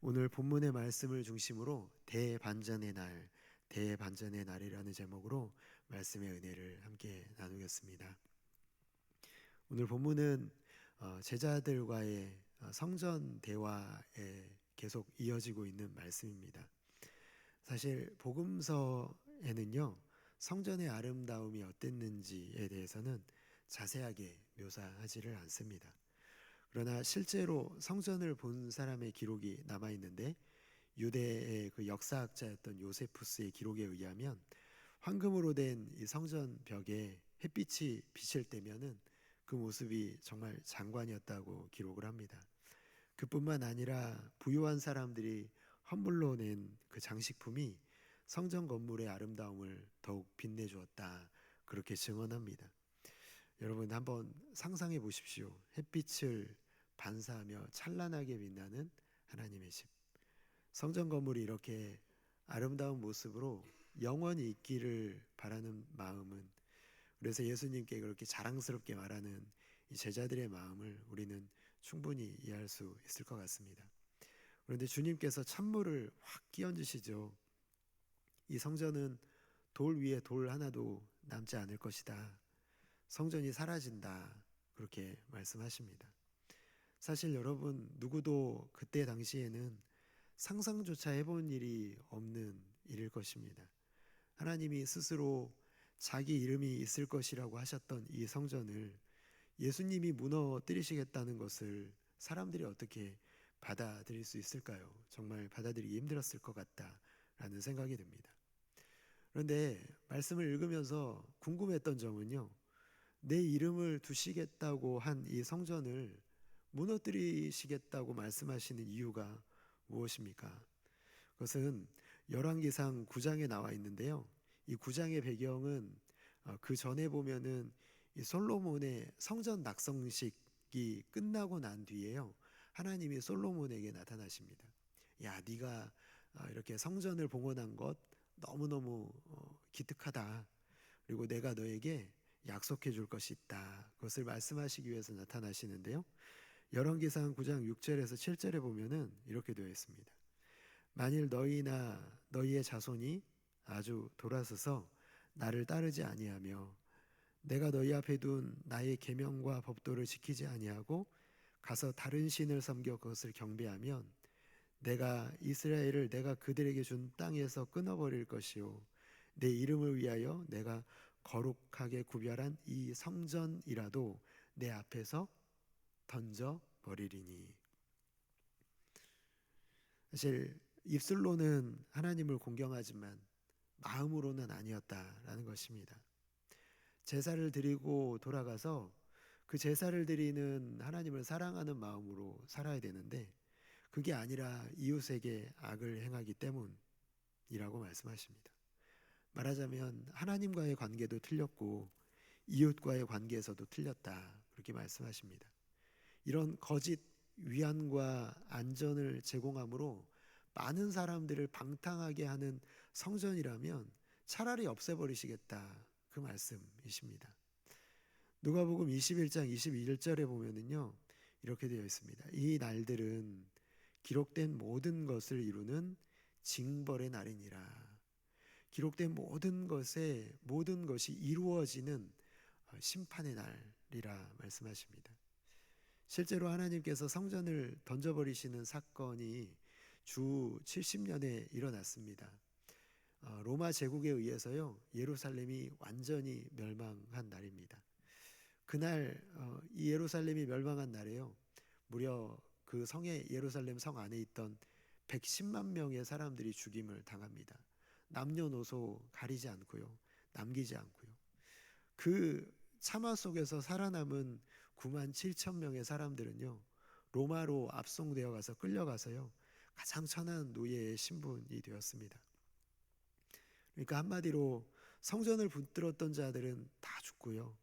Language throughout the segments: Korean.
오늘 본문의 말씀을 중심으로 대반전의 날, 대반전의 날이라는 제목으로 말씀의 은혜를 함께 나누겠습니다. 오늘 본문은 제자들과의 성전 대화에 계속 이어지고 있는 말씀입니다. 사실 복음서에는요, 성전의 아름다움이 어땠는지에 대해서는 자세하게 묘사하지를 않습니다. 그러나 실제로 성전을 본 사람의 기록이 남아 있는데, 유대의 그 역사학자였던 요세푸스의 기록에 의하면 황금으로 된 이 성전 벽에 햇빛이 비칠 때면은 그 모습이 정말 장관이었다고 기록을 합니다. 그뿐만 아니라 부유한 사람들이 헌물로 낸 그 장식품이 성전 건물의 아름다움을 더욱 빛내주었다, 그렇게 증언합니다. 여러분 한번 상상해 보십시오. 햇빛을 반사하며 찬란하게 빛나는 하나님의 집, 성전 건물이 이렇게 아름다운 모습으로 영원히 있기를 바라는 마음은, 그래서 예수님께 그렇게 자랑스럽게 말하는 이 제자들의 마음을 우리는 충분히 이해할 수 있을 것 같습니다. 그런데 주님께서 찬물을 확 끼얹으시죠. 이 성전은 돌 위에 돌 하나도 남지 않을 것이다. 성전이 사라진다, 그렇게 말씀하십니다. 사실 여러분, 누구도 그때 당시에는 상상조차 해본 일이 없는 일일 것입니다. 하나님이 스스로 자기 이름이 있을 것이라고 하셨던 이 성전을 예수님이 무너뜨리시겠다는 것을 사람들이 어떻게 받아들일 수 있을까요? 정말 받아들이기 힘들었을 것 같다라는 생각이 듭니다. 그런데 말씀을 읽으면서 궁금했던 점은요, 내 이름을 두시겠다고 한 이 성전을 무너뜨리시겠다고 말씀하시는 이유가 무엇입니까? 그것은 열왕기상 9장에 나와 있는데요, 이 9장의 배경은 그 전에 보면은 이 솔로몬의 성전 낙성식이 끝나고 난 뒤에요, 하나님이 솔로몬에게 나타나십니다. 야, 네가 이렇게 성전을 봉헌한 것 너무너무 기특하다. 그리고 내가 너에게 약속해 줄 것이 있다. 그것을 말씀하시기 위해서 나타나시는데요, 열왕기상 9장 6절에서 7절에 보면은 이렇게 되어 있습니다. 만일 너희나 너희의 자손이 아주 돌아서서 나를 따르지 아니하며 내가 너희 앞에 둔 나의 계명과 법도를 지키지 아니하고 가서 다른 신을 섬겨 그것을 경배하면 내가 이스라엘을 내가 그들에게 준 땅에서 끊어버릴 것이요 내 이름을 위하여 내가 거룩하게 구별한 이 성전이라도 내 앞에서 던져버리리니. 사실 입술로는 하나님을 공경하지만 마음으로는 아니었다라는 것입니다. 제사를 드리고 돌아가서 그 제사를 드리는 하나님을 사랑하는 마음으로 살아야 되는데, 그게 아니라 이웃에게 악을 행하기 때문이라고 말씀하십니다. 말하자면 하나님과의 관계도 틀렸고 이웃과의 관계에서도 틀렸다, 그렇게 말씀하십니다. 이런 거짓 위안과 안전을 제공함으로 많은 사람들을 방탕하게 하는 성전이라면 차라리 없애버리시겠다, 그 말씀이십니다. 누가복음 21장 21절에 보면은요, 이렇게 되어 있습니다. 이 날들은 기록된 모든 것을 이루는 징벌의 날이니라. 기록된 모든 것이 이루어지는 심판의 날이라 말씀하십니다. 실제로 하나님께서 성전을 던져버리시는 사건이 주 70년에 일어났습니다. 로마 제국에 의해서요, 예루살렘이 완전히 멸망한 날입니다. 그날 이 예루살렘이 멸망한 날에요, 무려 그 성의 예루살렘 성 안에 있던 110만 명의 사람들이 죽임을 당합니다. 남녀노소 가리지 않고요, 남기지 않고요. 그 참화 속에서 살아남은 9만 7천 명의 사람들은요, 로마로 압송되어 가서 끌려가서요, 가장 천한 노예의 신분이 되었습니다. 그러니까 한마디로 성전을 붙들었던 자들은 다 죽고요,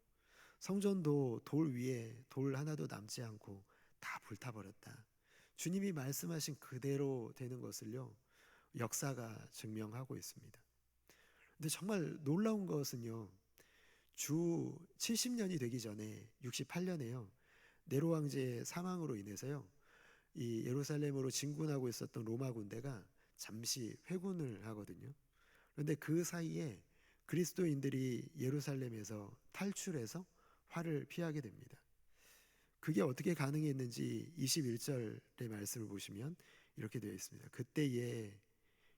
성전도 돌 위에 돌 하나도 남지 않고 다 불타버렸다. 주님이 말씀하신 그대로 되는 것을요, 역사가 증명하고 있습니다. 근데 정말 놀라운 것은요, 주 70년이 되기 전에 68년에요, 네로 황제의 사망으로 인해서요, 이 예루살렘으로 진군하고 있었던 로마 군대가 잠시 회군을 하거든요. 그런데 그 사이에 그리스도인들이 예루살렘에서 탈출해서 화를 피하게 됩니다. 그게 어떻게 가능했는지 21절의 말씀을 보시면 이렇게 되어 있습니다. 그때에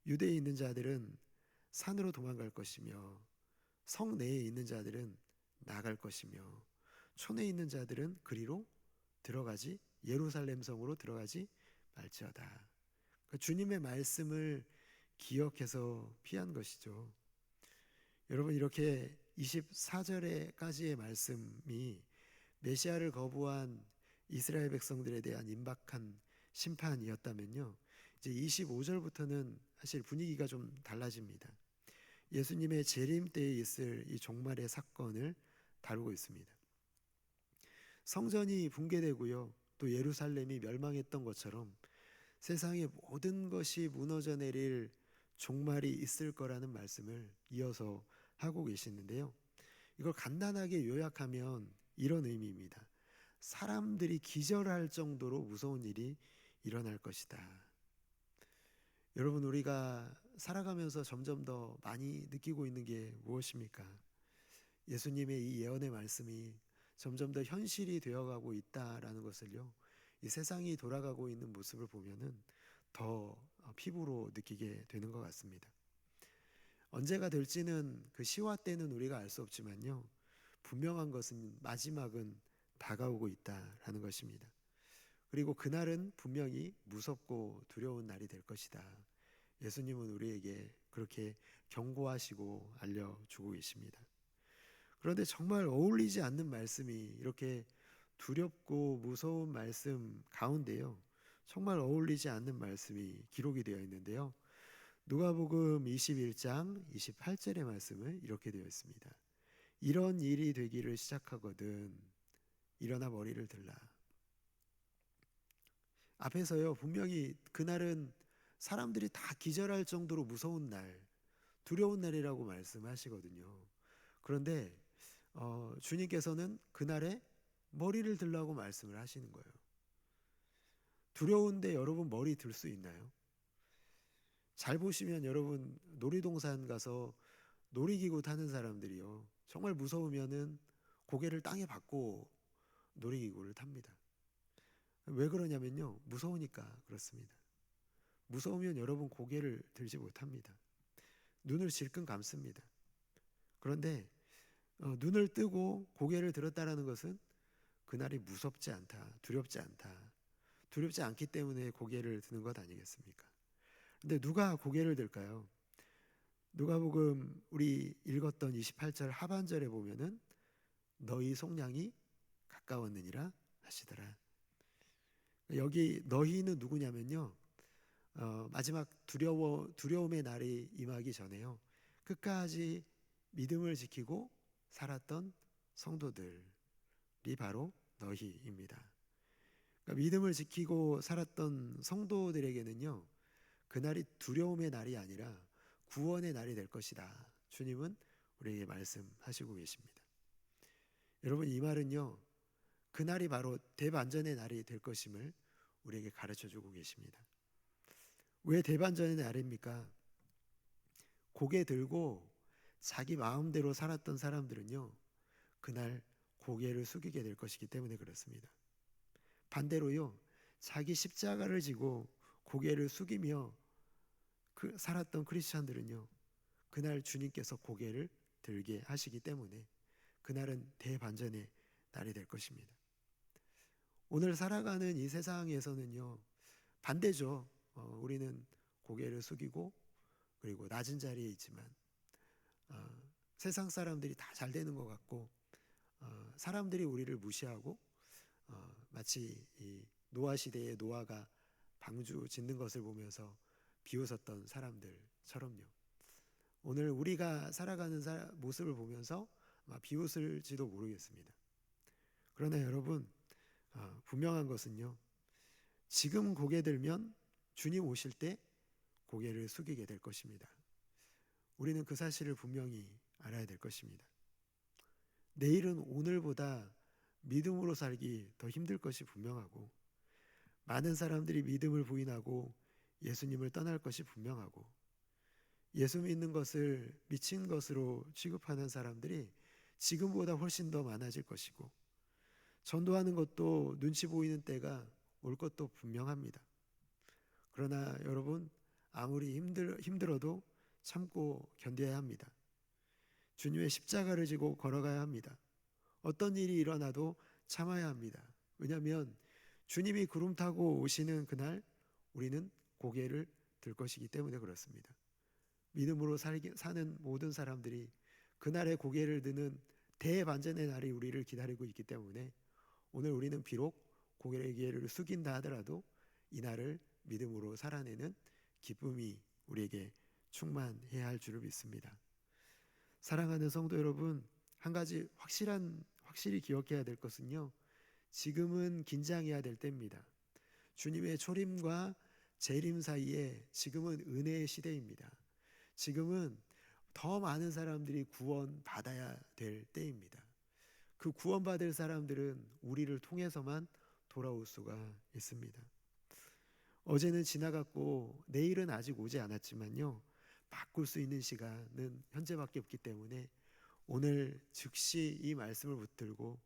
유대에 있는 자들은 산으로 도망갈 것이며 성 내에 있는 자들은 나갈 것이며 촌에 있는 자들은 그리로 들어가지 예루살렘 성으로 들어가지 말지어다. 그러니까 주님의 말씀을 기억해서 피한 것이죠. 여러분, 이렇게 24절에까지의 말씀이 메시아를 거부한 이스라엘 백성들에 대한 임박한 심판이었다면요, 이제 25절부터는 사실 분위기가 좀 달라집니다. 예수님의 재림 때에 있을 이 종말의 사건을 다루고 있습니다. 성전이 붕괴되고요, 또 예루살렘이 멸망했던 것처럼 세상의 모든 것이 무너져 내릴 종말이 있을 거라는 말씀을 이어서 하고 계시는데요, 이걸 간단하게 요약하면 이런 의미입니다. 사람들이 기절할 정도로 무서운 일이 일어날 것이다. 여러분, 우리가 살아가면서 점점 더 많이 느끼고 있는 게 무엇입니까? 예수님의 이 예언의 말씀이 점점 더 현실이 되어가고 있다라는 것을요, 이 세상이 돌아가고 있는 모습을 보면은 더 피부로 느끼게 되는 것 같습니다. 언제가 될지는 그 시와 때는 우리가 알 수 없지만요, 분명한 것은 마지막은 다가오고 있다라는 것입니다. 그리고 그날은 분명히 무섭고 두려운 날이 될 것이다. 예수님은 우리에게 그렇게 경고하시고 알려주고 계십니다. 그런데 정말 어울리지 않는 말씀이 이렇게 두렵고 무서운 말씀 가운데요, 정말 어울리지 않는 말씀이 기록이 되어 있는데요, 누가복음 21장 28절의 말씀은 이렇게 되어 있습니다. 이런 일이 되기를 시작하거든 일어나 머리를 들라. 앞에서요, 분명히 그날은 사람들이 다 기절할 정도로 무서운 날, 두려운 날이라고 말씀하시거든요. 그런데 주님께서는 그날에 머리를 들라고 말씀을 하시는 거예요. 두려운데 여러분 머리 들 수 있나요? 잘 보시면 여러분 놀이동산 가서 놀이기구 타는 사람들이요, 정말 무서우면은 고개를 땅에 받고 놀이기구를 탑니다. 왜 그러냐면요, 무서우니까 그렇습니다. 무서우면 여러분 고개를 들지 못합니다. 눈을 질끈 감습니다. 그런데 눈을 뜨고 고개를 들었다라는 것은 그날이 무섭지 않다, 두렵지 않다, 두렵지 않기 때문에 고개를 드는 것 아니겠습니까? 근데 누가 고개를 들까요? 누가복음 우리 읽었던 28절 하반절에 보면은 너희 속량이 가까웠느니라 하시더라. 여기 너희는 누구냐면요, 마지막 두려움의 날이 임하기 전에요, 끝까지 믿음을 지키고 살았던 성도들이 바로 너희입니다. 그러니까 믿음을 지키고 살았던 성도들에게는요, 그날이 두려움의 날이 아니라 구원의 날이 될 것이다. 주님은 우리에게 말씀하시고 계십니다. 여러분, 이 말은요, 그날이 바로 대반전의 날이 될 것임을 우리에게 가르쳐 주고 계십니다. 왜 대반전의 날입니까? 고개 들고 자기 마음대로 살았던 사람들은요, 그날 고개를 숙이게 될 것이기 때문에 그렇습니다. 반대로요, 자기 십자가를 지고 고개를 숙이며 살았던 크리스찬들은요, 그날 주님께서 고개를 들게 하시기 때문에 그날은 대반전의 날이 될 것입니다. 오늘 살아가는 이 세상에서는요, 반대죠. 우리는 고개를 숙이고 그리고 낮은 자리에 있지만 세상 사람들이 다 잘 되는 것 같고 사람들이 우리를 무시하고 마치 이 노아 시대의 노아가 방주 짓는 것을 보면서 비웃었던 사람들처럼요, 오늘 우리가 살아가는 모습을 보면서 아마 비웃을지도 모르겠습니다. 그러나 여러분, 분명한 것은요, 지금 고개 들면 주님 오실 때 고개를 숙이게 될 것입니다. 우리는 그 사실을 분명히 알아야 될 것입니다. 내일은 오늘보다 믿음으로 살기 더 힘들 것이 분명하고, 많은 사람들이 믿음을 부인하고 예수님을 떠날 것이 분명하고, 예수 믿는 것을 미친 것으로 취급하는 사람들이 지금보다 훨씬 더 많아질 것이고, 전도하는 것도 눈치 보이는 때가 올 것도 분명합니다. 그러나 여러분, 아무리 힘들어도 참고 견뎌야 합니다. 주님의 십자가를 지고 걸어가야 합니다. 어떤 일이 일어나도 참아야 합니다. 왜냐하면 주님이 구름 타고 오시는 그날 우리는 고개를 들 것이기 때문에 그렇습니다. 믿음으로 사는 모든 사람들이 그날의 고개를 드는 대반전의 날이 우리를 기다리고 있기 때문에 오늘 우리는 비록 고개를 숙인다 하더라도 이 날을 믿음으로 살아내는 기쁨이 우리에게 충만해야 할 줄을 믿습니다. 사랑하는 성도 여러분, 한 가지 확실히 기억해야 될 것은요, 지금은 긴장해야 될 때입니다. 주님의 초림과 재림 사이에 지금은 은혜의 시대입니다. 지금은 더 많은 사람들이 구원받아야 될 때입니다. 그 구원받을 사람들은 우리를 통해서만 돌아올 수가 있습니다. 어제는 지나갔고 내일은 아직 오지 않았지만요, 바꿀 수 있는 시간은 현재밖에 없기 때문에 오늘 즉시 이 말씀을 붙들고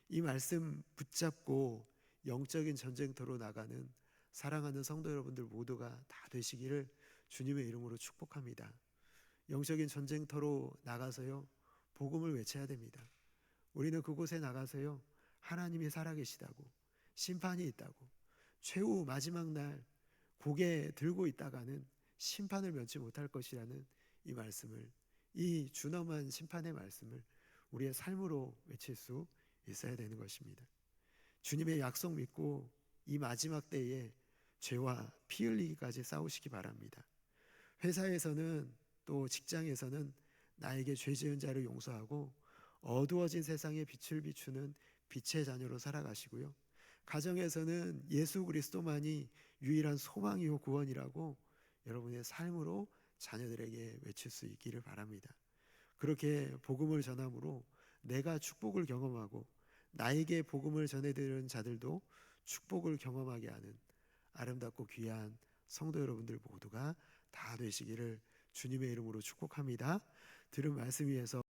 이 말씀 붙잡고 영적인 전쟁터로 나가는 사랑하는 성도 여러분들 모두가 다 되시기를 주님의 이름으로 축복합니다. 영적인 전쟁터로 나가서요, 복음을 외쳐야 됩니다. 우리는 그곳에 나가서요, 하나님이 살아계시다고, 심판이 있다고, 최후 마지막 날 고개 들고 있다가는 심판을 면치 못할 것이라는 이 말씀을, 이 준엄한 심판의 말씀을 우리의 삶으로 외칠 수 있어야 되는 것입니다. 주님의 약속 믿고 이 마지막 때에 죄와 피 흘리기까지 싸우시기 바랍니다. 회사에서는 또 직장에서는 나에게 죄 지은 자를 용서하고 어두워진 세상에 빛을 비추는 빛의 자녀로 살아가시고요, 가정에서는 예수 그리스도만이 유일한 소망이요 구원이라고 여러분의 삶으로 자녀들에게 외칠 수 있기를 바랍니다. 그렇게 복음을 전함으로 내가 축복을 경험하고 나에게 복음을 전해드리는 자들도 축복을 경험하게 하는 아름답고 귀한 성도 여러분들 모두가 다 되시기를 주님의 이름으로 축복합니다. 들은 말씀 위에서